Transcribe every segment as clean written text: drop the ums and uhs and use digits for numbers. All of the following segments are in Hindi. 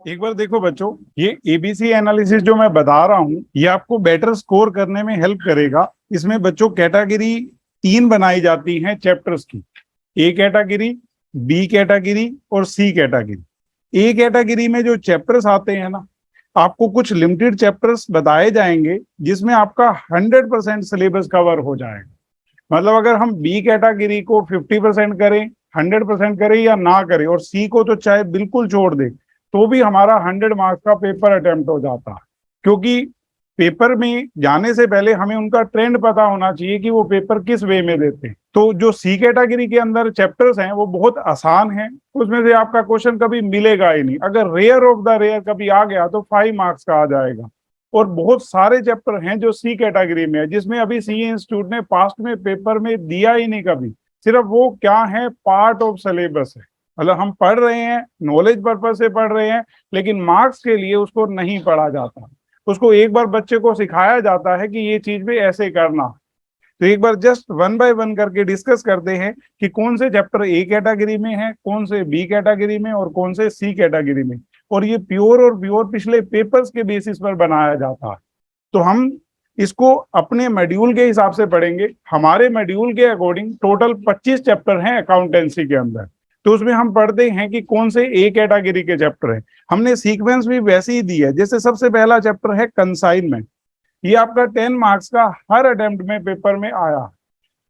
एक बार देखो बच्चों, ये एबीसी एनालिसिस जो मैं बता रहा हूँ ये आपको बेटर स्कोर करने में हेल्प करेगा। इसमें बच्चों कैटेगरी तीन बनाई जाती हैं चैप्टर्स की। ए कैटेगरी, बी कैटेगरी और सी कैटेगरी। ए कैटेगरी में जो चैप्टर्स आते हैं ना, आपको कुछ लिमिटेड चैप्टर्स बताए जाएंगे जिसमें आपका 100% सिलेबस कवर हो जाएगा। मतलब अगर हम बी कैटेगरी को 50% करें, 100% करें या ना करें, और सी को तो चाहे बिल्कुल छोड़ दें, तो भी हमारा 100 मार्क्स का पेपर अटेम्प्ट हो जाता है। क्योंकि पेपर में जाने से पहले हमें उनका ट्रेंड पता होना चाहिए कि वो पेपर किस वे में देते हैं। तो जो सी कैटेगरी के अंदर चैप्टर्स हैं वो बहुत आसान हैं, उसमें से आपका क्वेश्चन कभी मिलेगा ही नहीं। अगर रेयर ऑफ द रेयर कभी आ गया तो 5 मार्क्स का आ जाएगा। और बहुत सारे चैप्टर हैं जो सी कैटेगरी में है, जिसमें अभी सी इंस्टीट्यूट ने पास्ट में पेपर में दिया ही नहीं कभी। सिर्फ वो क्या है, पार्ट ऑफ सिलेबस है। मतलब हम पढ़ रहे हैं, नॉलेज पर्पज से पढ़ रहे हैं, लेकिन मार्क्स के लिए उसको नहीं पढ़ा जाता। उसको एक बार बच्चे को सिखाया जाता है कि ये चीज भी ऐसे करना। तो एक बार जस्ट वन बाय वन करके डिस्कस करते हैं कि कौन से चैप्टर ए कैटेगरी में है, कौन से बी कैटेगरी में और कौन से सी कैटेगरी में। और ये प्योर और प्योर पिछले पेपर्स के बेसिस पर बनाया जाता है। तो हम इसको अपने मॉड्यूल के हिसाब से पढ़ेंगे। हमारे मॉड्यूल के अकॉर्डिंग टोटल 25 चैप्टर हैं अकाउंटेंसी के अंदर। तो उसमें हम पढ़ते हैं कि कौन से ए कैटेगरी के चैप्टर हैं। हमने सीक्वेंस भी वैसे ही दी है। जैसे सबसे पहला चैप्टर है कंसाइनमेंट। ये आपका 10 मार्क्स का हर अटेम्प्ट में पेपर में आया।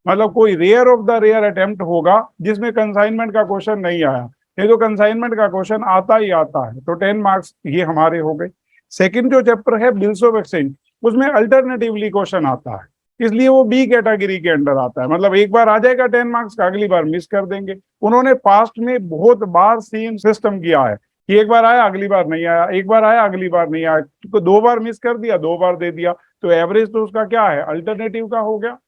मतलब कोई rare of the rare attempt होगा जिसमें कंसाइनमेंट का क्वेश्चन नहीं आया। नहीं तो कंसाइनमेंट का क्वेश्चन आता ही आता है। तो 10 मार्क्स ये हमारे हो गए। सेकंड जो चैप्टर है बिल्स ऑफ एक्सचेंज, उसमें अल्टरनेटिवली क्वेश्चन आता है, इसलिए वो बी कैटेगरी के अंडर आता है। मतलब एक बार आ जाएगा 10 मार्क्स का, अगली बार मिस कर देंगे। उन्होंने पास्ट में बहुत बार सेम सिस्टम किया है कि एक बार आया अगली बार नहीं आया, एक बार आया अगली बार नहीं आया, तो 2 बार मिस कर दिया, 2 बार दे दिया, तो एवरेज तो उसका क्या है, अल्टरनेटिव का हो गया।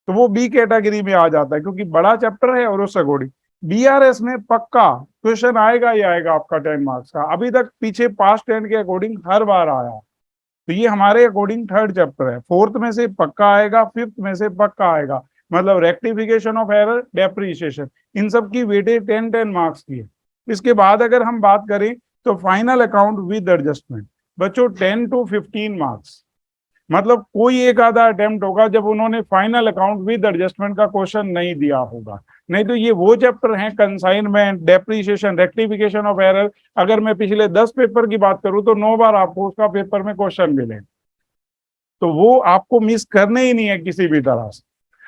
तो वो बी कैटेगरी में आ जाता है क्योंकि बड़ा चैप्टर है और उस अकॉर्डिंग। बीआरएस में पक्का क्वेश्चन आएगा ही आएगा आपका 10 मार्क्स का। अभी तक पीछे पास्ट 10 के अकॉर्डिंग हर बार आया। तो ये हमारे अकॉर्डिंग थर्ड चैप्टर है। फोर्थ में से पक्का आएगा, फिफ्थ में से पक्का आएगा। मतलब रेक्टिफिकेशन ऑफ एरर, डेप्रिसिएशन, इन सब की वेटेज 10-10 मार्क्स की है। इसके बाद अगर हम बात करें तो फाइनल अकाउंट विद एडजस्टमेंट, बच्चों 10 to 15 मार्क्स। मतलब कोई एक आधा अटेम्प्ट होगा जब उन्होंने फाइनल अकाउंट विद एडजस्टमेंट का क्वेश्चन नहीं दिया होगा। नहीं तो ये वो चैप्टर हैं consignment, depreciation, rectification of error. अगर मैं पिछले 10 पेपर की बात करूं तो 9 बार आपको उसका पेपर में क्वेश्चन मिले। तो वो आपको मिस करने ही नहीं है किसी भी तरह से।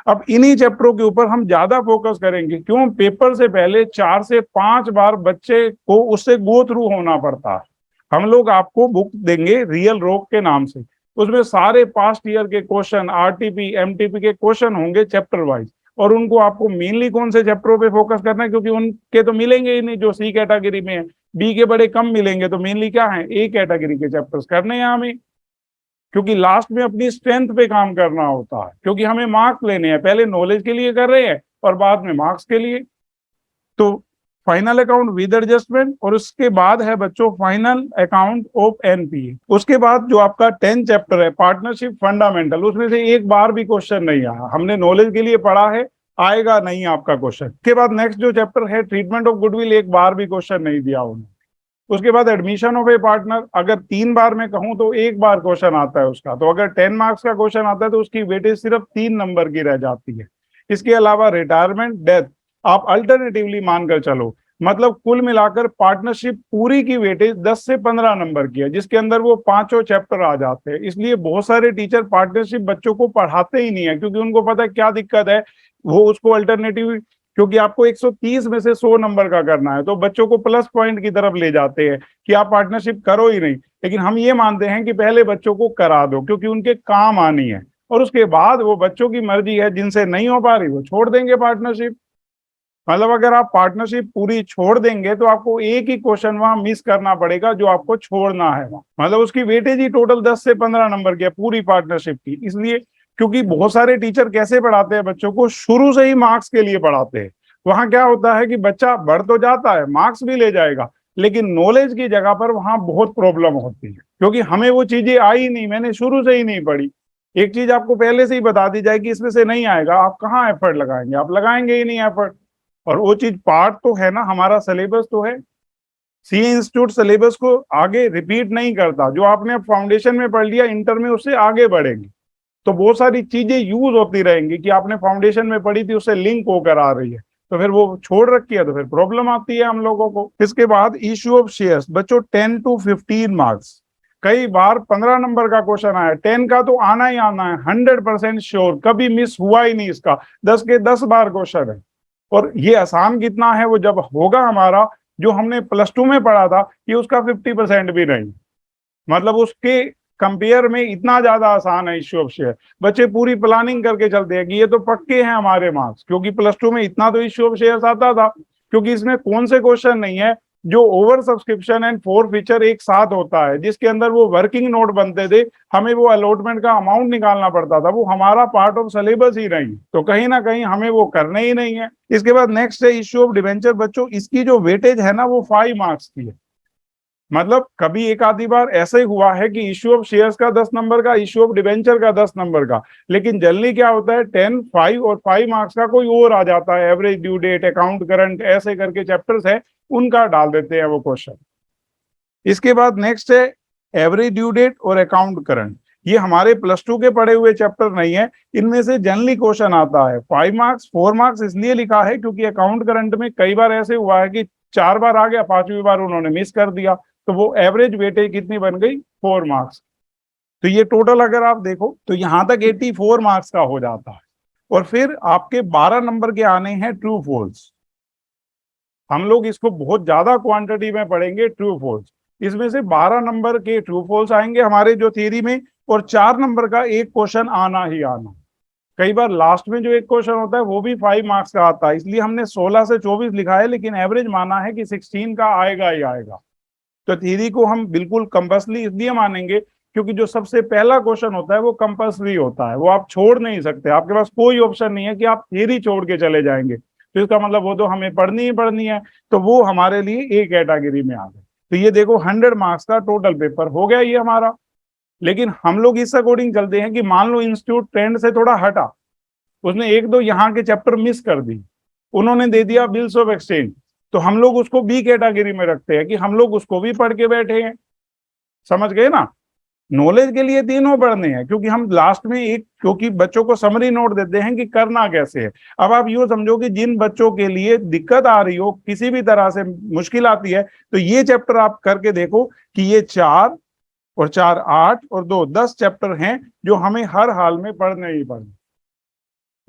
अब इन्हीं चैप्टरों के ऊपर हम ज्यादा फोकस करेंगे। क्यों? पेपर से पहले 4 से 5 बार बच्चे को उससे गो थ्रू होना पड़ता है। हम लोग आपको बुक देंगे रियल रॉक के नाम से, उसमें सारे पास्ट ईयर के क्वेश्चन, आरटीपी एमटीपी के क्वेश्चन होंगे चैप्टर वाइज। और उनको आपको मेनली कौन से चैप्टरों पे फोकस करना है, क्योंकि उनके तो मिलेंगे ही नहीं जो सी कैटेगरी में है, बी के बड़े कम मिलेंगे। तो मेनली क्या है, ए कैटेगरी के चैप्टर्स करने हैं हमें। क्योंकि लास्ट में अपनी स्ट्रेंथ पे काम करना होता है, क्योंकि हमें मार्क्स लेने हैं। पहले नॉलेज के लिए कर रहे हैं और बाद में मार्क्स के लिए। तो फाइनल अकाउंट विद एडजस्टमेंट, और उसके बाद है बच्चों फाइनल अकाउंट ऑफ एनपीए। उसके बाद जो आपका 10 चैप्टर है पार्टनरशिप फंडामेंटल, उसमें से एक बार भी क्वेश्चन नहीं आया। हमने नॉलेज के लिए पढ़ा है, आएगा नहीं आपका क्वेश्चन। उसके बाद नेक्स्ट जो चैप्टर है ट्रीटमेंट ऑफ गुडविल, एक बार भी क्वेश्चन नहीं दिया उन्होंने। उसके बाद एडमिशन ऑफ ए पार्टनर, अगर 3 बार में कहूं तो एक बार क्वेश्चन आता है उसका। तो अगर 10 मार्क्स का क्वेश्चन आता है तो उसकी वेटेज सिर्फ 3 नंबर की रह जाती है। इसके अलावा रिटायरमेंट, डेथ, आप अल्टरनेटिवली मानकर चलो। मतलब कुल मिलाकर पार्टनरशिप पूरी की वेटेज 10 से 15 नंबर की है, जिसके अंदर वो पांचों चैप्टर आ जाते हैं। इसलिए बहुत सारे टीचर पार्टनरशिप बच्चों को पढ़ाते ही नहीं है, क्योंकि उनको पता है क्या दिक्कत है। वो उसको अल्टरनेटिव, क्योंकि आपको 130 में से 100 नंबर का करना है, तो बच्चों को प्लस पॉइंट की तरफ ले जाते हैं कि आप पार्टनरशिप करो ही नहीं। लेकिन हम ये मानते हैं कि पहले बच्चों को करा दो, क्योंकि उनके काम आनी है। और उसके बाद वो बच्चों की मर्जी है, जिनसे नहीं हो पा रही वो छोड़ देंगे पार्टनरशिप। मतलब अगर आप पार्टनरशिप पूरी छोड़ देंगे तो आपको एक ही क्वेश्चन वहां मिस करना पड़ेगा जो आपको छोड़ना है वहां। मतलब उसकी वेटेज ही टोटल 10 से 15 नंबर की है पूरी पार्टनरशिप की। इसलिए क्योंकि बहुत सारे टीचर कैसे पढ़ाते हैं बच्चों को, शुरू से ही मार्क्स के लिए पढ़ाते हैं। वहां क्या होता है कि बच्चा बढ़ तो जाता है, मार्क्स भी ले जाएगा, लेकिन नॉलेज की जगह पर वहां बहुत प्रॉब्लम होती है, क्योंकि हमें वो चीजें आई नहीं, मैंने शुरू से ही नहीं पढ़ी। एक चीज आपको पहले से ही बता दी जाए कि इसमें से नहीं आएगा, आप कहाँ एफर्ट लगाएंगे? आप लगाएंगे ही नहीं एफर्ट। और वो चीज पार्ट तो है ना, हमारा सिलेबस तो है। सी इंस्टीट्यूट सिलेबस को आगे रिपीट नहीं करता, जो आपने फाउंडेशन में पढ़ लिया इंटर में उससे आगे बढ़ेंगे, तो बहुत सारी चीजें यूज होती रहेंगी कि आपने फाउंडेशन में पढ़ी थी उससे लिंक होकर आ रही है, तो फिर वो छोड़ रखी है तो फिर प्रॉब्लम आती है हम लोगों को। इसके बाद इश्यू ऑफ शेयर्स, बच्चों 10 to 15 मार्क्स, कई बार 15 नंबर का क्वेश्चन आया, 10 का तो आना ही आना है, 100% श्योर, कभी मिस हुआ ही नहीं इसका, 10 के 10 बार क्वेश्चन है। और ये आसान कितना है वो जब होगा हमारा, जो हमने +2 में पढ़ा था, ये उसका 50% भी नहीं, मतलब उसके कंपेयर में इतना ज्यादा आसान है इश्यू ऑफ शेयर। बच्चे पूरी प्लानिंग करके चलते हैं कि ये तो पक्के हैं हमारे मार्क्स, क्योंकि +2 में इतना तो इश्यू ऑफ शेयर आता था, क्योंकि इसमें कौन से क्वेश्चन नहीं है जो over subscription and four feature एक साथ होता है, जिसके अंदर वो वर्किंग नोट बनते थे, हमें वो अलॉटमेंट का अमाउंट निकालना पड़ता था, वो हमारा पार्ट ऑफ सिलेबस ही नहीं, तो कहीं ना कहीं हमें वो करने ही नहीं है। इसके बाद नेक्स्ट है इश्यू ऑफ डिबेंचर, बच्चों इसकी जो वेटेज है ना वो 5 मार्क्स की है, मतलब कभी एक आधी बार ऐसे ही हुआ है कि इश्यू ऑफ शेयर्स का 10 नंबर का, इश्यू ऑफ डिबेंचर का 10 नंबर का, लेकिन जनरली क्या होता है 10, 5 और 5 मार्क्स का कोई और आ जाता है, average due date, account current, ऐसे करके चैप्टर्स है उनका डाल देते हैं वो क्वेश्चन। इसके बाद नेक्स्ट है एवरेज ड्यू डेट और अकाउंट करंट, ये हमारे +2 के पढ़े हुए चैप्टर नहीं है, इनमें से जनरली क्वेश्चन आता है 5 मार्क्स, 4 मार्क्स इसलिए लिखा है क्योंकि अकाउंट करंट में कई बार ऐसे हुआ है कि 4 बार आ गया, 5वीं बार उन्होंने मिस कर दिया, तो वो एवरेज वेटेज कितनी बन गई 4 मार्क्स। तो ये टोटल अगर आप देखो तो यहां तक 84 मार्क्स का हो जाता है। और फिर आपके 12 नंबर के आने हैं ट्रू फॉल्स, हम लोग इसको बहुत ज्यादा क्वांटिटी में पढ़ेंगे ट्रू फॉल्स, इसमें से 12 नंबर के ट्रू फॉल्स आएंगे हमारे जो थ्योरी में, और 4 नंबर का एक क्वेश्चन आना ही आना, कई बार लास्ट में जो एक क्वेश्चन होता है वो भी 5 मार्क्स का आता है, इसलिए हमने 16 से 24 लिखा है, लेकिन एवरेज माना है कि 16 का आएगा ही आएगा। तो थ्योरी को हम बिल्कुल कंपल्सरी इसलिए मानेंगे क्योंकि जो सबसे पहला क्वेश्चन होता है वो कंपल्सरी होता है, वो आप छोड़ नहीं सकते, आपके पास कोई ऑप्शन नहीं है कि आप थ्योरी छोड़ के चले जाएंगे, तो इसका मतलब वो तो हमें पढ़नी ही पढ़नी है, तो वो हमारे लिए ए कैटेगरी में आ गए। तो ये देखो 100 मार्क्स का टोटल पेपर हो गया ये हमारा। लेकिन हम लोग इस अकॉर्डिंग चलते हैं कि मान लो इंस्टीट्यूट ट्रेंड से थोड़ा हटा, उसने एक दो यहाँ के चैप्टर मिस कर दी, उन्होंने दे दिया बिल्स ऑफ एक्सचेंज, तो हम लोग उसको बी कैटेगरी में रखते हैं कि हम लोग उसको भी पढ़ के बैठे हैं, समझ गए ना। नॉलेज के लिए तीनों पढ़ने हैं, क्योंकि हम लास्ट में एक, क्योंकि बच्चों को समरी नोट देते हैं कि करना कैसे है। अब आप यूं समझो कि जिन बच्चों के लिए दिक्कत आ रही हो, किसी भी तरह से मुश्किल आती है, तो ये चैप्टर आप करके देखो कि ये 4 और 4 8 और 2 10 चैप्टर हैं जो हमें हर हाल में पढ़ने ही पढ़ने।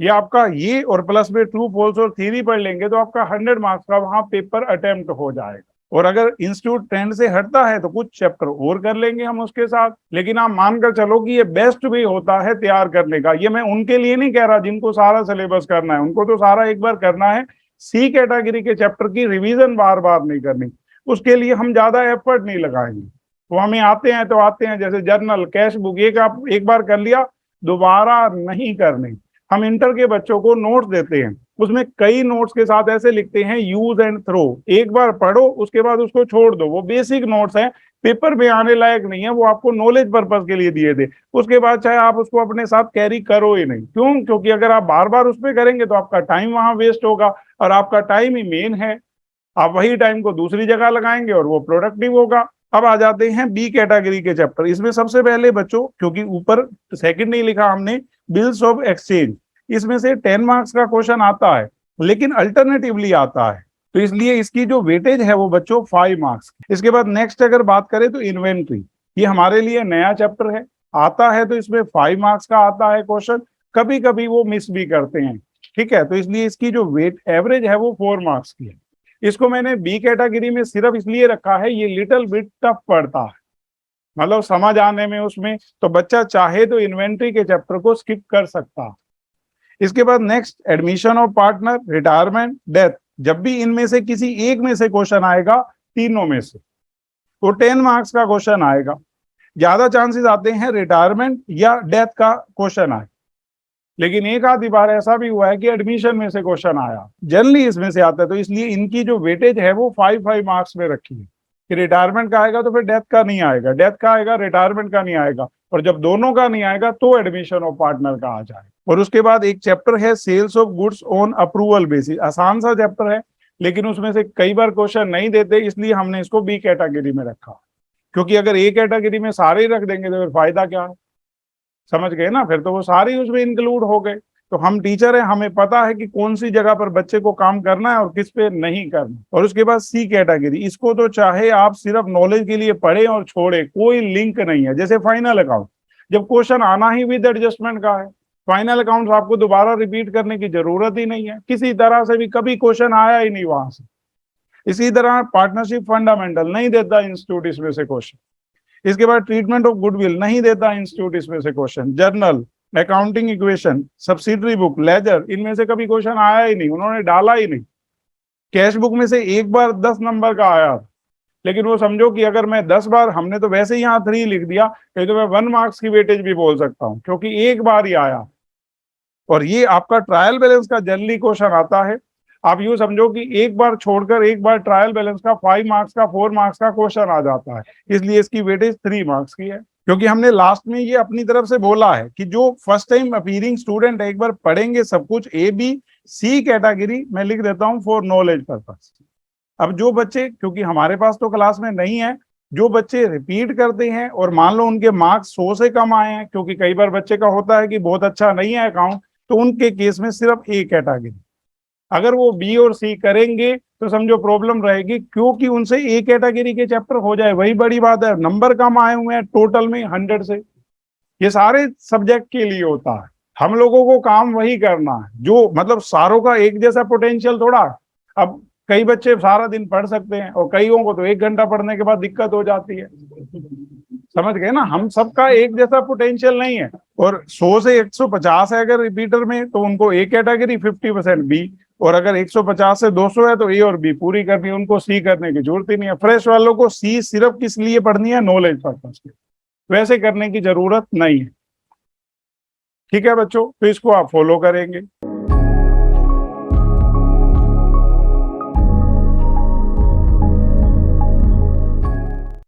ये आपका ये और प्लस में ट्रू फॉल्स और थ्योरी पढ़ लेंगे तो आपका 100 मार्क्स का वहां पेपर अटेम्प्ट हो जाएगा। और अगर इंस्टीट्यूट ट्रेंड से हटता है तो कुछ चैप्टर और कर लेंगे हम उसके साथ, लेकिन आप मानकर चलो कि ये बेस्ट वे होता है तैयार करने का। ये मैं उनके लिए नहीं कह रहा जिनको सारा सिलेबस करना है, उनको तो सारा एक बार करना है, सी कैटेगरी के चैप्टर की रिवीजन बार बार नहीं करनी, उसके लिए हम ज्यादा एफर्ट नहीं लगाएंगे। वो हमें आते हैं तो आते हैं, जैसे जर्नल, कैश बुक, एक आप एक बार कर लिया दोबारा नहीं करनी। हम इंटर के बच्चों को नोट्स देते हैं, उसमें कई नोट्स के साथ ऐसे लिखते हैं यूज एंड थ्रो, एक बार पढ़ो उसके बाद उसको छोड़ दो, वो बेसिक नोट्स हैं, पेपर में आने लायक नहीं है, वो आपको नॉलेज पर्पज के लिए दिए थे, उसके बाद चाहे आप उसको अपने साथ कैरी करो ही नहीं। क्यों? क्योंकि अगर आप बार बार उस पर करेंगे तो आपका टाइम वहां वेस्ट होगा, और आपका टाइम ही मेन है, आप वही टाइम को दूसरी जगह लगाएंगे और वो प्रोडक्टिव होगा। अब आ जाते हैं बी कैटेगरी के चैप्टर। इसमें सबसे पहले बच्चों, क्योंकि ऊपर सेकंड नहीं लिखा हमने, बिल्स ऑफ एक्सचेंज, इसमें से 10 मार्क्स का क्वेश्चन आता है लेकिन अल्टरनेटिवली आता है, तो इसलिए इसकी जो वेटेज है वो बच्चों 5 मार्क्स। इसके बाद नेक्स्ट अगर बात करें तो इन्वेंट्री, ये हमारे लिए नया चैप्टर है, आता है तो इसमें 5 मार्क्स का आता है क्वेश्चन, कभी कभी वो मिस भी करते हैं, ठीक है, तो इसलिए इसकी जो वेट एवरेज है वो 4 मार्क्स की है। इसको मैंने बी कैटेगरी में सिर्फ इसलिए रखा है, ये लिटिल बिट टफ पड़ता है, मतलब समझ आने में उसमें, तो बच्चा चाहे तो इन्वेंट्री के चैप्टर को स्किप कर सकता है। इसके बाद next admission of partner, retirement, death, जब भी इनमें से किसी एक में से क्वेश्चन आएगा, तीनों में से, तो 10 मार्क्स का क्वेश्चन आएगा। ज्यादा चांसेस आते हैं रिटायरमेंट या डेथ का क्वेश्चन आए, लेकिन एक आधी बार ऐसा भी हुआ है कि एडमिशन में से क्वेश्चन आया, जनरली इसमें से आता है, तो इसलिए इनकी जो वेटेज है वो 5 मार्क्स में रखी है कि रिटायरमेंट का आएगा तो फिर डेथ का नहीं आएगा, डेथ का आएगा रिटायरमेंट का नहीं आएगा, और जब दोनों का नहीं आएगा तो एडमिशन ऑफ पार्टनर का आ जाएगा। और उसके बाद एक चैप्टर है sales of goods on approval basis, आसान सा चैप्टर है, लेकिन उसमें से कई बार क्वेश्चन नहीं देते, इसलिए हमने इसको बी कैटेगरी में रखा। क्योंकि अगर ए कैटेगरी में सारे ही रख देंगे तो फिर फायदा क्या है, समझ गए ना, फिर तो वो सारे ही उसमें इंक्लूड हो गए। तो हम टीचर हैं, हमें पता है कि कौन सी जगह पर बच्चे को काम करना है और किस पे नहीं करना। और उसके बाद सी कैटेगरी, इसको तो चाहे आप सिर्फ नॉलेज के लिए पढ़े और छोड़े, कोई लिंक नहीं है। जैसे फाइनल अकाउंट, जब क्वेश्चन आना ही विद एडजस्टमेंट का है, फाइनल अकाउंट आपको दोबारा रिपीट करने की जरूरत ही नहीं है, किसी तरह से भी कभी क्वेश्चन आया ही नहीं वहां से। इसी तरह पार्टनरशिप फंडामेंटल नहीं देता इंस्टीट्यूट इसमें से क्वेश्चन। इसके बाद ट्रीटमेंट ऑफ गुडविल नहीं देता इंस्टीट्यूट इसमें से question. Journal, accounting equation, subsidiary book, ledger, इनमें से कभी क्वेश्चन आया ही नहीं, उन्होंने डाला ही नहीं। कैश बुक में से एक बार 10 नंबर का आया, लेकिन वो समझो कि अगर मैं 10 बार, हमने तो वैसे ही यहाँ 3 लिख दिया, तो मैं 1 मार्क्स की वेटेज भी बोल सकता हूँ, क्योंकि एक बार ही आया। और ये आपका ट्रायल बैलेंस का जनरली क्वेश्चन आता है। आप यूं समझो कि एक बार छोड़कर एक बार ट्रायल बैलेंस का 5 मार्क्स का 4 मार्क्स का क्वेश्चन आ जाता है, इसलिए इसकी वेटेज 3 मार्क्स की है। क्योंकि हमने लास्ट में ये अपनी तरफ से बोला है कि जो फर्स्ट टाइम अपीयरिंग स्टूडेंट एक बार पढ़ेंगे सब कुछ, ए बी सी कैटेगरी मैं लिख देता हूँ फॉर नॉलेज पर्पस। अब जो बच्चे, क्योंकि हमारे पास तो क्लास में नहीं है, जो बच्चे रिपीट करते हैं और मान लो उनके मार्क्स 100 से कम आए हैं, क्योंकि कई बार बच्चे का होता है कि बहुत अच्छा नहीं है अकाउंट, तो उनके केस में सिर्फ ए कैटेगरी। अगर वो बी और सी करेंगे तो समझो प्रॉब्लम रहेगी, क्योंकि उनसे ए कैटेगरी के चैप्टर हो जाए वही बड़ी बात है। नंबर कम आए हुए हैं टोटल में 100 से, ये सारे सब्जेक्ट के लिए होता है। हम लोगों को काम वही करना है, जो मतलब सारों का एक जैसा पोटेंशियल थोड़ा। अब कई बच्चे सारा दिन पढ़ सकते हैं और कईयों को तो 1 घंटा पढ़ने के बाद दिक्कत हो जाती है, समझ गए ना। हम सबका एक जैसा पोटेंशियल नहीं है। और 100 से 150 है अगर रिपीटर में, तो उनको ए कैटेगरी, 50% बी। और अगर 150 से 200 है तो ए और बी पूरी करनी है, उनको सी करने की जरूरत ही नहीं है। फ्रेश वालों को सी सिर्फ किस लिए पढ़नी है, नॉलेज पर्पस के, वैसे करने की जरूरत नहीं है। ठीक है बच्चों, तो इसको आप फॉलो करेंगे।